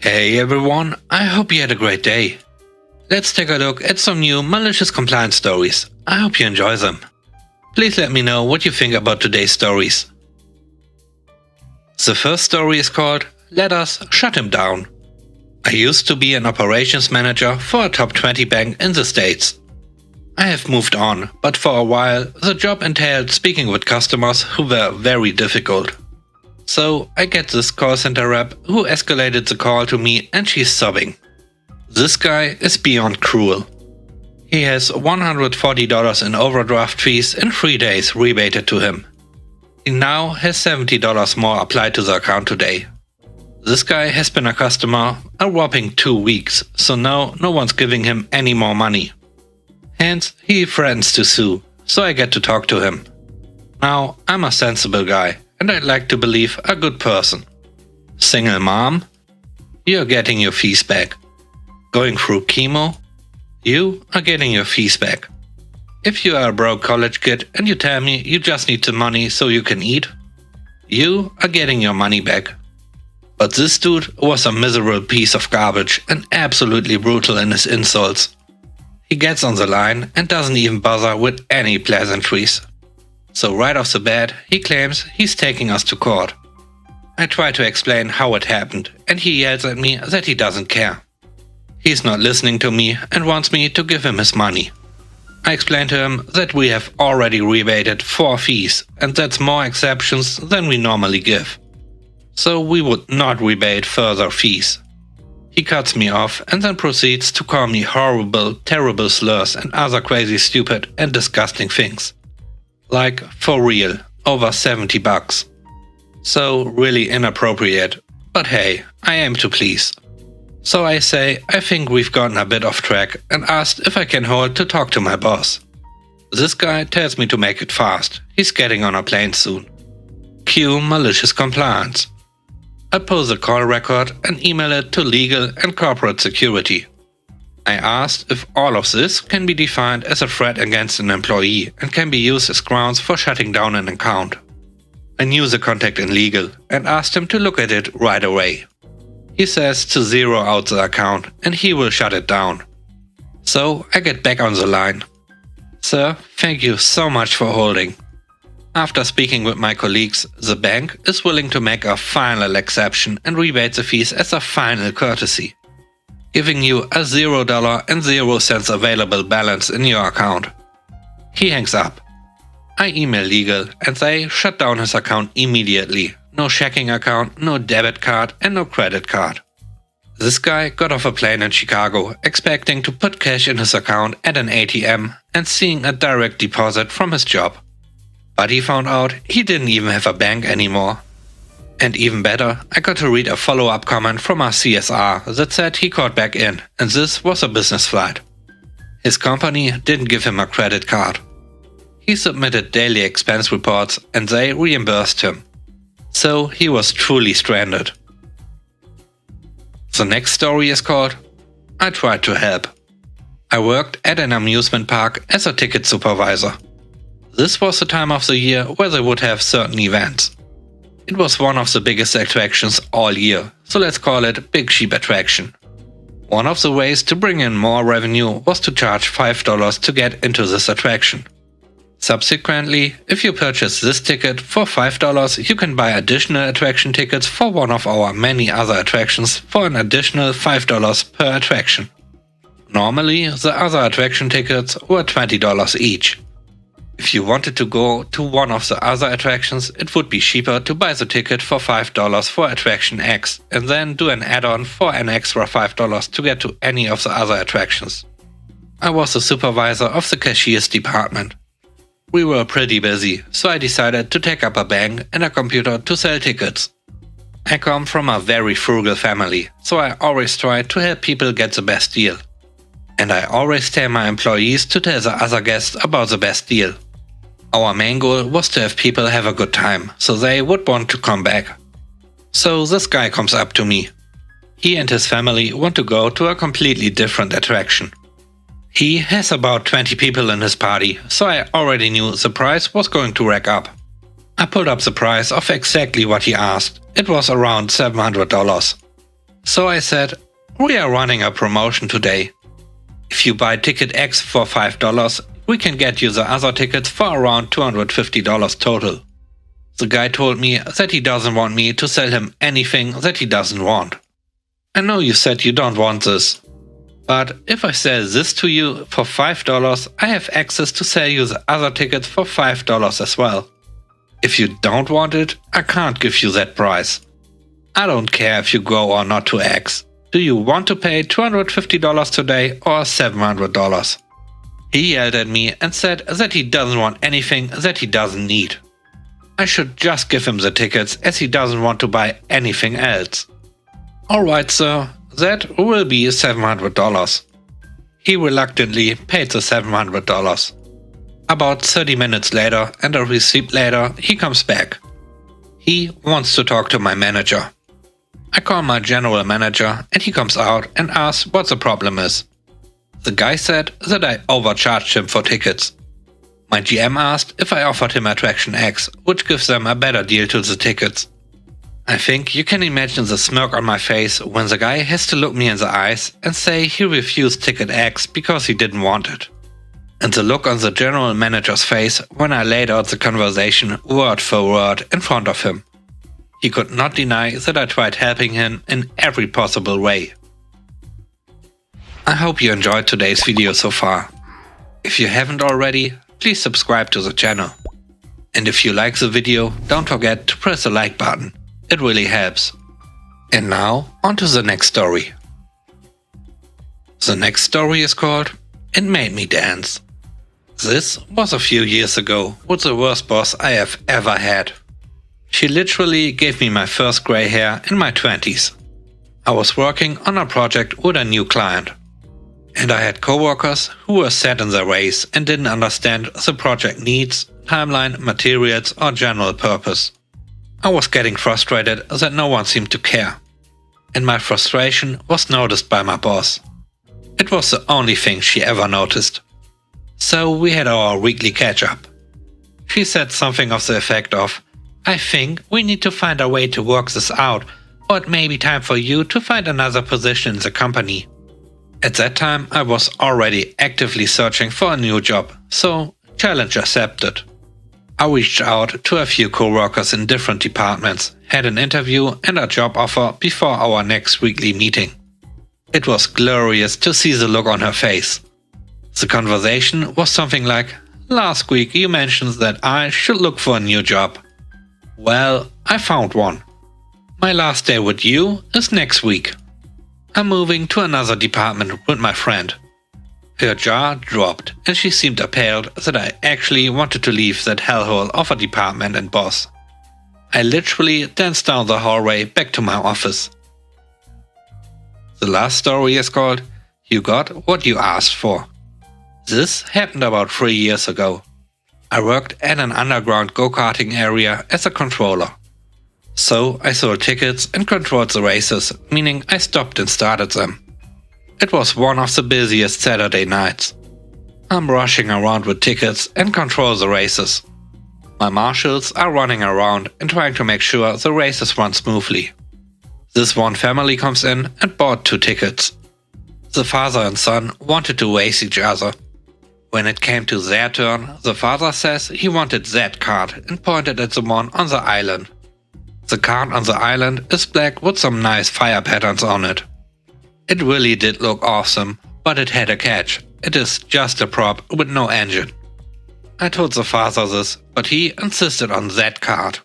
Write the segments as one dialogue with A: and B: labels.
A: Hey everyone, I hope you had a great day. Let's take a look at some new malicious compliance stories. I hope you enjoy them. Please let me know what you think about today's stories. The first story is called Let Us Shut Him Down. I used to be an operations manager for a top 20 bank in the States. I have moved on, but for a while the job entailed speaking with customers who were very difficult. So I get this call center rep who escalated the call to me and she's sobbing. This guy is beyond cruel. He has $140 in overdraft fees in 3 days rebated to him. He now has $70 more applied to the account today. This guy has been a customer a whopping 2 weeks, so now no one's giving him any more money. Hence, he threatens to sue, so I get to talk to him. Now, I'm a sensible guy, and I'd like to believe a good person. Single mom? You're getting your fees back. Going through chemo? You are getting your fees back. If you are a broke college kid and you tell me you just need the money so you can eat, you are getting your money back. But this dude was a miserable piece of garbage and absolutely brutal in his insults. He gets on the line and doesn't even bother with any pleasantries. So right off the bat, he claims he's taking us to court. I try to explain how it happened, and he yells at me that he doesn't care. He's not listening to me and wants me to give him his money. I explain to him that we have already rebated 4 fees, and that's more exceptions than we normally give. So we would not rebate further fees. He cuts me off and then proceeds to call me horrible, terrible slurs and other crazy, stupid and disgusting things. Like, for real, over $70. So really inappropriate, but hey, I aim to please. So I say I think we've gotten a bit off track and asked if I can hold to talk to my boss. This guy tells me to make it fast, he's getting on a plane soon. Cue malicious compliance. I pull the call record and email it to legal and corporate security. I asked if all of this can be defined as a threat against an employee and can be used as grounds for shutting down an account. I knew the contact in legal and asked him to look at it right away. He says to zero out the account and he will shut it down. So I get back on the line. Sir, thank you so much for holding. After speaking with my colleagues, the bank is willing to make a final exception and rebate the fees as a final courtesy, giving you a $0.00 available balance in your account. He hangs up. I email legal and they shut down his account immediately. No checking account, no debit card and no credit card. This guy got off a plane in Chicago expecting to put cash in his account at an ATM and seeing a direct deposit from his job. But he found out he didn't even have a bank anymore. And even better, I got to read a follow-up comment from our CSR that said he called back in and this was a business flight. His company didn't give him a credit card. He submitted daily expense reports and they reimbursed him. So he was truly stranded. The next story is called I Tried to Help. I worked at an amusement park as a ticket supervisor. This was the time of the year where they would have certain events. It was one of the biggest attractions all year, so let's call it Big Sheep Attraction. One of the ways to bring in more revenue was to charge $5 to get into this attraction. Subsequently, if you purchase this ticket for $5, you can buy additional attraction tickets for one of our many other attractions for an additional $5 per attraction. Normally, the other attraction tickets were $20 each. If you wanted to go to one of the other attractions, it would be cheaper to buy the ticket for $5 for attraction X and then do an add-on for an extra $5 to get to any of the other attractions. I was the supervisor of the cashier's department. We were pretty busy, so I decided to take up a bank and a computer to sell tickets. I come from a very frugal family, so I always try to help people get the best deal. And I always tell my employees to tell the other guests about the best deal. Our main goal was to have people have a good time, so they would want to come back. So this guy comes up to me. He and his family want to go to a completely different attraction. He has about 20 people in his party, so I already knew the price was going to rack up. I pulled up the price of exactly what he asked. It was around $700. So I said, "We are running a promotion today. If you buy ticket X for $5, we can get you the other tickets for around $250 total." The guy told me that he doesn't want me to sell him anything that he doesn't want. "I know you said you don't want this, but if I sell this to you for $5, I have access to sell you the other tickets for $5 as well. If you don't want it, I can't give you that price. I don't care if you go or not to X. Do you want to pay $250 today or $700? He yelled at me and said that he doesn't want anything that he doesn't need. I should just give him the tickets as he doesn't want to buy anything else. "Alright sir, that will be $700. He reluctantly paid the $700. About 30 minutes later and a receipt later, he comes back. He wants to talk to my manager. I call my general manager and he comes out and asks what the problem is. The guy said that I overcharged him for tickets. My GM asked if I offered him Attraction X, which gives them a better deal to the tickets. I think you can imagine the smirk on my face when the guy has to look me in the eyes and say he refused ticket X because he didn't want it. And the look on the general manager's face when I laid out the conversation word for word in front of him. He could not deny that I tried helping him in every possible way. I hope you enjoyed today's video so far. If you haven't already, please subscribe to the channel. And if you like the video, don't forget to press the like button. It really helps. And now, on to the next story. The next story is called "It Made Me Dance." This was a few years ago with the worst boss I have ever had. She literally gave me my first grey hair in my 20s. I was working on a project with a new client. And I had coworkers who were set in their ways and didn't understand the project needs, timeline, materials or general purpose. I was getting frustrated that no one seemed to care. And my frustration was noticed by my boss. It was the only thing she ever noticed. So we had our weekly catch-up. She said something of the effect of, "I think we need to find a way to work this out, or it may be time for you to find another position in the company." At that time I was already actively searching for a new job, so challenge accepted. I reached out to a few co-workers in different departments, had an interview and a job offer before our next weekly meeting. It was glorious to see the look on her face. The conversation was something like, "Last week you mentioned that I should look for a new job. Well, I found one. My last day with you is next week. I'm moving to another department with my friend." Her jaw dropped and she seemed appalled that I actually wanted to leave that hellhole of a department and boss. I literally danced down the hallway back to my office. The last story is called "You Got What You Asked For." This happened about 3 years ago. I worked at an underground go-karting area as a controller. So I sold tickets and controlled the races, meaning I stopped and started them. It was one of the busiest Saturday nights. I'm rushing around with tickets and control the races. My marshals are running around and trying to make sure the races run smoothly. This one family comes in and bought 2 tickets. The father and son wanted to race each other. When it came to their turn, the father says he wanted that card and pointed at the one on the island. The card on the island is black with some nice fire patterns on it. It really did look awesome, but it had a catch. It is just a prop with no engine. I told the father this, but he insisted on that card.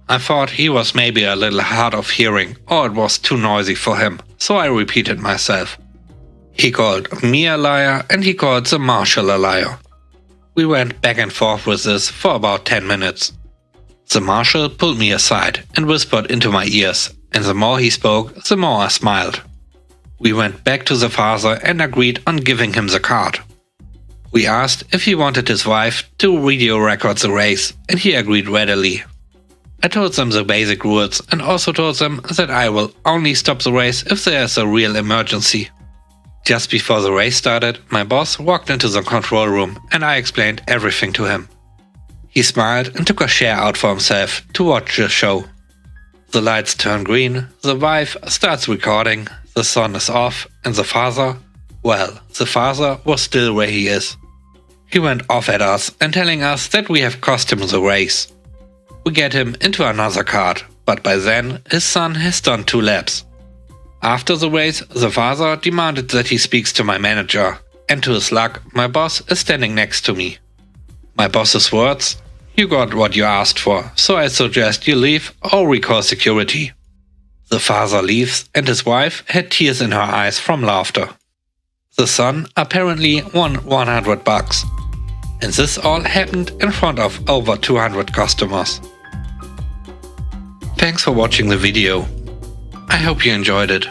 A: I thought he was maybe a little hard of hearing or it was too noisy for him, so I repeated myself. He called me a liar and he called the marshal a liar. We went back and forth with this for about 10 minutes. The marshal pulled me aside and whispered into my ears, and the more he spoke, the more I smiled. We went back to the father and agreed on giving him the card. We asked if he wanted his wife to video record the race, and he agreed readily. I told them the basic rules and also told them that I will only stop the race if there is a real emergency. Just before the race started, my boss walked into the control room and I explained everything to him. He smiled and took a chair out for himself to watch the show. The lights turn green, the wife starts recording, the son is off, and the father, well, the father was still where he is. He went off at us and telling us that we have cost him the race. We get him into another cart, but by then his son has done 2 laps. After the race, the father demanded that he speaks to my manager, and to his luck, my boss is standing next to me. My boss's words: "You got what you asked for, so I suggest you leave or recall security." The father leaves and his wife had tears in her eyes from laughter. The son apparently won $100. And this all happened in front of over 200 customers. Thanks for watching the video. I hope you enjoyed it.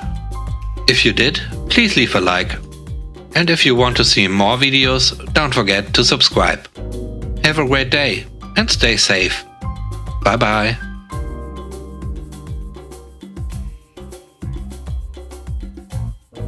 A: If you did, please leave a like. And if you want to see more videos, don't forget to subscribe. Have a great day and stay safe. Bye bye.